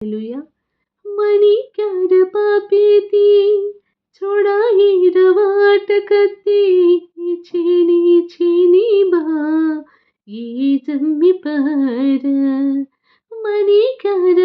Hallelujah. मणिक्यार पापेती छोडाई रवाट कत्ती छेनी छेनी बा ये जम्मी पर मणिक्यार